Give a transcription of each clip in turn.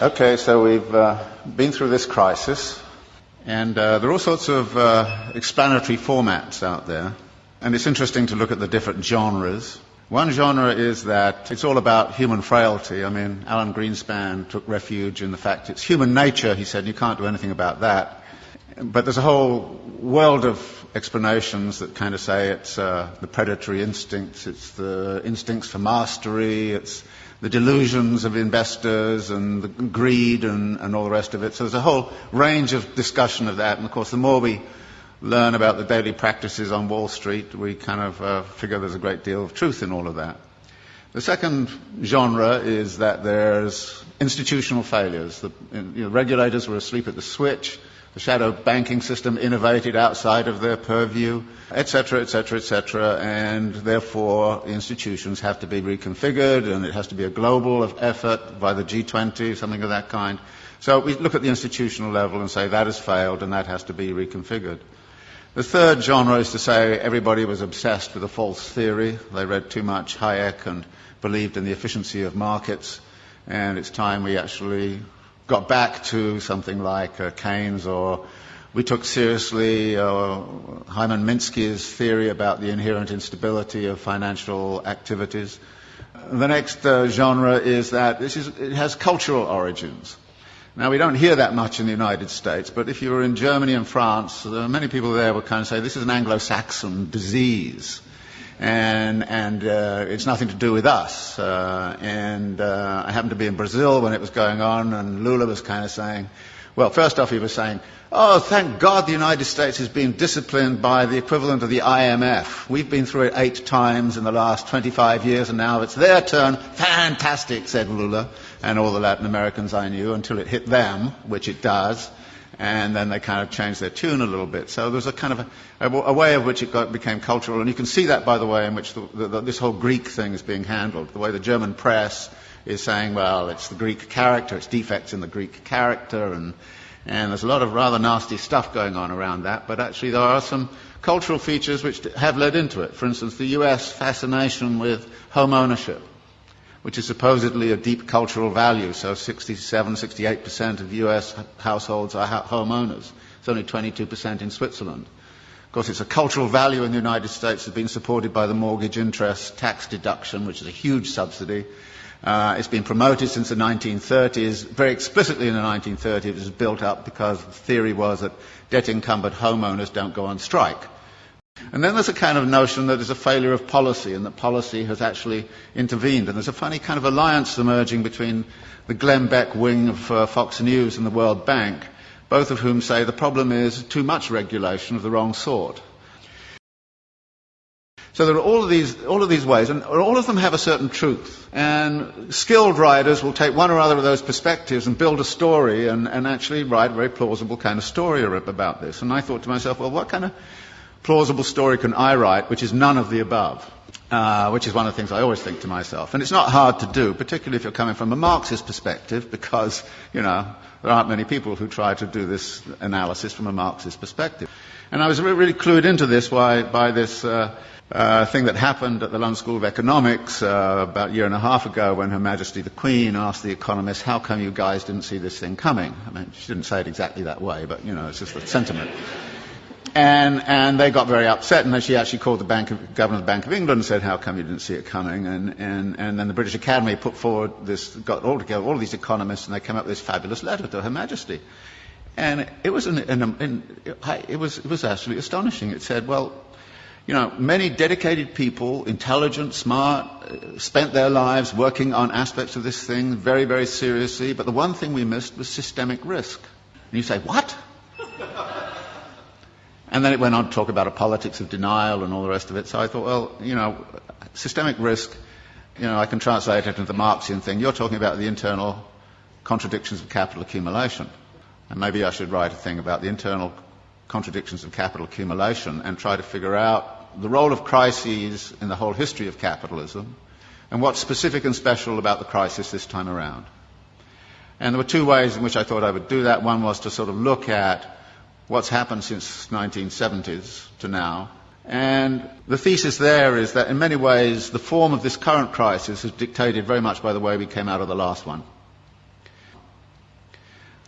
Okay, so we've been through this crisis, and there are all sorts of explanatory formats out there, and it's interesting to look at the different genres. One genre is that it's all about human frailty. I mean, Alan Greenspan took refuge in the fact it's human nature, he said, you can't do anything about that. But there's a whole world of explanations that kind of say it's the predatory instincts, it's the instincts for mastery, it's the delusions of investors and the greed and all the rest of it. So there's a whole range of discussion of that. And of course, the more we learn about the daily practices on Wall Street, we kind of figure there's a great deal of truth in all of that. The second genre is that there's institutional failures. The regulators were asleep at the switch. The shadow banking system innovated outside of their purview, etc., etc., etc., and therefore the institutions have to be reconfigured, and it has to be a global effort by the G20, something of that kind. So we look at the institutional level and say that has failed and that has to be reconfigured. The third genre is to say everybody was obsessed with a false theory. They read too much Hayek and believed in the efficiency of markets, and it's time we actually got back to something like Keynes, or we took seriously Hyman Minsky's theory about the inherent instability of financial activities. The next genre is that it has cultural origins. Now, we don't hear that much in the United States, but if you were in Germany and France, many people there would kind of say this is an Anglo-Saxon disease. And it's nothing to do with us. I happened to be in Brazil when it was going on, and Lula was kind of saying, well, first off he was saying, oh, thank God the United States has been disciplined by the equivalent of the IMF. We've been through it 8 times in the last 25 years, and now it's their turn. Fantastic, said Lula, and all the Latin Americans I knew, until it hit them, which it does. And then they kind of changed their tune a little bit. So there's a kind of a way of which it became cultural. And you can see that, by the way, in which this whole Greek thing is being handled. The way the German press is saying, well, it's the Greek character, it's defects in the Greek character, and there's a lot of rather nasty stuff going on around that. But actually there are some cultural features which have led into it. For instance, the US fascination with home ownership, which is supposedly a deep cultural value. So 68% of US households are homeowners. It's only 22% in Switzerland. Of course, it's a cultural value in the United States. It's been supported by the mortgage interest tax deduction, which is a huge subsidy. It's been promoted since the 1930s. Very explicitly in the 1930s, it was built up because the theory was that debt-encumbered homeowners don't go on strike. And then there's a kind of notion that there's a failure of policy, and that policy has actually intervened. And there's a funny kind of alliance emerging between the Glenn Beck wing of Fox News and the World Bank, both of whom say the problem is too much regulation of the wrong sort. So there are all of these ways, and all of them have a certain truth. And skilled writers will take one or other of those perspectives and build a story and actually write a very plausible kind of story about this. And I thought to myself, well, what kind of plausible story can I write which is none of the above, which is one of the things I always think to myself. And it's not hard to do, particularly if you're coming from a Marxist perspective, because, there aren't many people who try to do this analysis from a Marxist perspective. And I was really clued into this by this thing that happened at the London School of Economics about a year and a half ago, when Her Majesty the Queen asked the economists, how come you guys didn't see this thing coming? I mean, she didn't say it exactly that way, but, it's just the sentiment. And they got very upset, and then she actually called the governor of the Bank of England and said, how come you didn't see it coming? And then the British Academy put forward got all together, all of these economists, and they came up with this fabulous letter to Her Majesty. And it was it was actually astonishing. It said, well, many dedicated people, intelligent, smart, spent their lives working on aspects of this thing very, very seriously, but the one thing we missed was systemic risk. And you say, what? And then it went on to talk about a politics of denial and all the rest of it. So I thought, well, systemic risk, I can translate it into the Marxian thing. You're talking about the internal contradictions of capital accumulation. And maybe I should write a thing about the internal contradictions of capital accumulation and try to figure out the role of crises in the whole history of capitalism and what's specific and special about the crisis this time around. And there were 2 ways in which I thought I would do that. One was to sort of look at what's happened since 1970s to now. And the thesis there is that in many ways the form of this current crisis is dictated very much by the way we came out of the last one.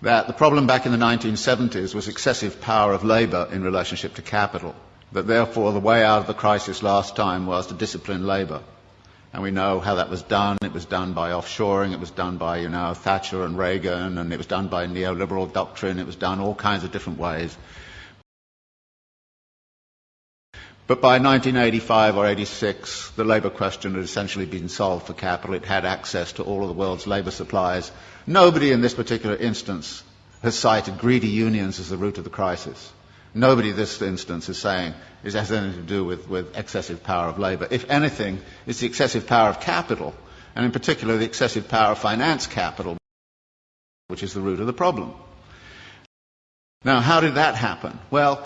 that the problem back in the 1970s was excessive power of labour in relationship to capital, that therefore the way out of the crisis last time was to discipline labour. And we know how that was done. It was done by offshoring, it was done by, Thatcher and Reagan, and it was done by neoliberal doctrine, it was done all kinds of different ways. But by 1985 or 86, the labour question had essentially been solved for capital. It had access to all of the world's labour supplies. Nobody in this particular instance has cited greedy unions as the root of the crisis. Nobody in this instance is saying it has anything to do with excessive power of labour. If anything, it's the excessive power of capital, and in particular the excessive power of finance capital, which is the root of the problem. Now, how did that happen? Well,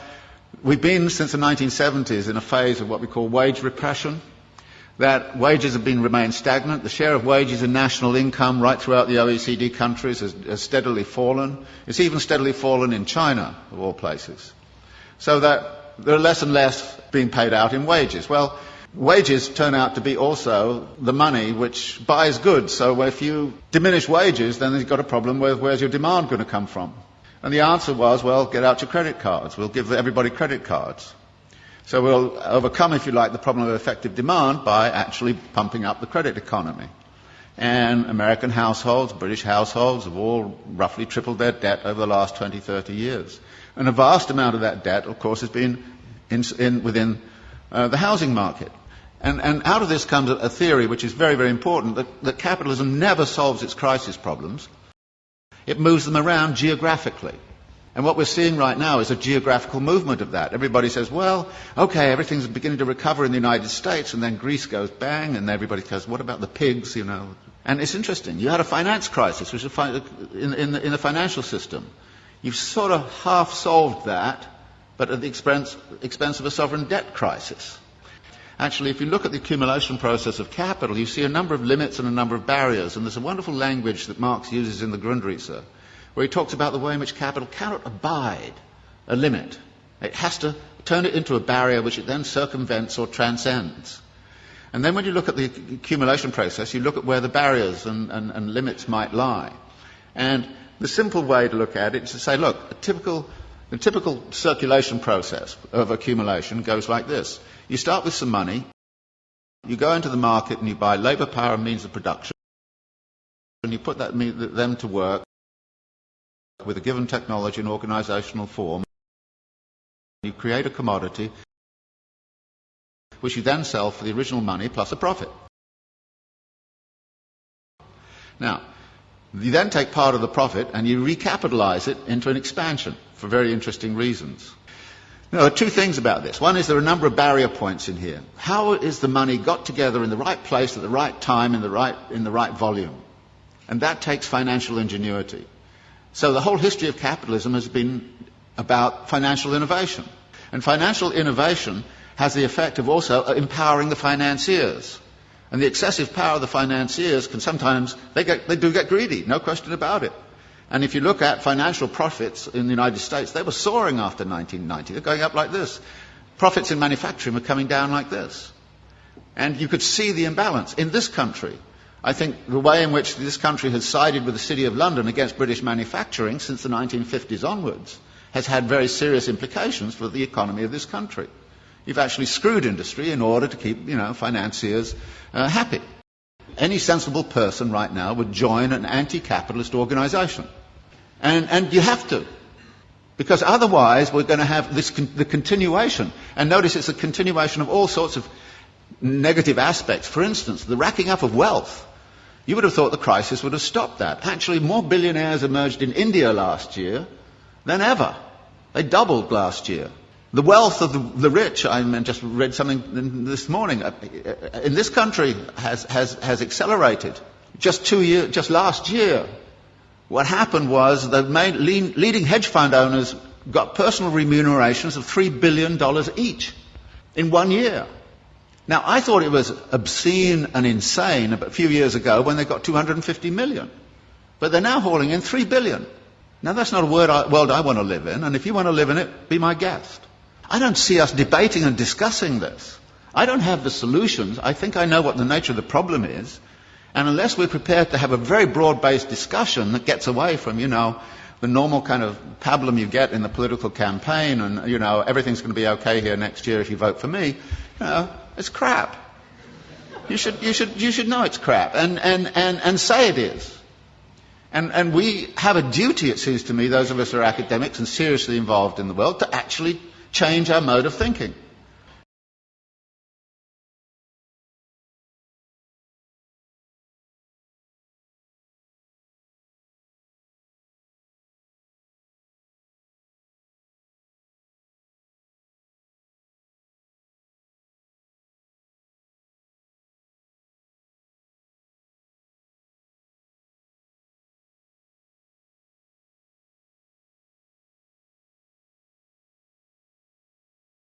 we've been, since the 1970s, in a phase of what we call wage repression, that wages have remained stagnant. The share of wages in national income right throughout the OECD countries has steadily fallen. It's even steadily fallen in China, of all places. So that there are less and less being paid out in wages. Well, wages turn out to be also the money which buys goods. So if you diminish wages, then you've got a problem with where's your demand going to come from? And the answer was, well, get out your credit cards. We'll give everybody credit cards. So we'll overcome, if you like, the problem of effective demand by actually pumping up the credit economy. And American households, British households have all roughly tripled their debt over the last 20, 30 years. And a vast amount of that debt, of course, has been within the housing market. And out of this comes a theory which is very, very important, that capitalism never solves its crisis problems. It moves them around geographically. And what we're seeing right now is a geographical movement of that. Everybody says, well, okay, everything's beginning to recover in the United States, and then Greece goes bang, and everybody goes, what about the pigs, And it's interesting. You had a finance crisis, which is in the financial system. You've sort of half solved that, but at the expense of a sovereign debt crisis. Actually, if you look at the accumulation process of capital, you see a number of limits and a number of barriers. And there's a wonderful language that Marx uses in the Grundrisse, where he talks about the way in which capital cannot abide a limit. It has to turn it into a barrier which it then circumvents or transcends. And then when you look at the accumulation process, you look at where the barriers and limits might lie. And the simple way to look at it is to say, look, the typical circulation process of accumulation goes like this. You start with some money, you go into the market and you buy labour, power and means of production, and you put them to work with a given technology and organisational form. You create a commodity which you then sell for the original money plus a profit. Now, you then take part of the profit and you recapitalise it into an expansion for very interesting reasons. Now, there are two things about this. One is there are a number of barrier points in here. How is the money got together in the right place at the right time in the right volume? And that takes financial ingenuity. So the whole history of capitalism has been about financial innovation. And financial innovation has the effect of also empowering the financiers. And the excessive power of the financiers can sometimes, they do get greedy, no question about it. And if you look at financial profits in the United States, they were soaring after 1990. They're going up like this. Profits in manufacturing were coming down like this. And you could see the imbalance. In this country, I think the way in which this country has sided with the City of London against British manufacturing since the 1950s onwards has had very serious implications for the economy of this country. You've actually screwed industry in order to keep, financiers happy. Any sensible person right now would join an anti-capitalist organisation. And you have to. Because otherwise we're going to have the continuation. And notice it's a continuation of all sorts of negative aspects. For instance, the racking up of wealth. You would have thought the crisis would have stopped that. Actually, more billionaires emerged in India last year than ever. They doubled last year. The wealth of the rich, I just read something this morning, in this country has accelerated. Just last year, what happened was the leading hedge fund owners got personal remunerations of $3 billion each in 1 year. Now, I thought it was obscene and insane a few years ago when they got 250 million. But they're now hauling in 3 billion. Now, that's not a world I want to live in, and if you want to live in it, be my guest. I don't see us debating and discussing this. I don't have the solutions. I think I know what the nature of the problem is. And unless we're prepared to have a very broad-based discussion that gets away from, the the normal kind of pablum you get in the political campaign and, you know, everything's going to be okay here next year if you vote for me, you know, it's crap. You should know it's crap and say it is. And we have a duty, it seems to me, those of us who are academics and seriously involved in the world, to actually change our mode of thinking.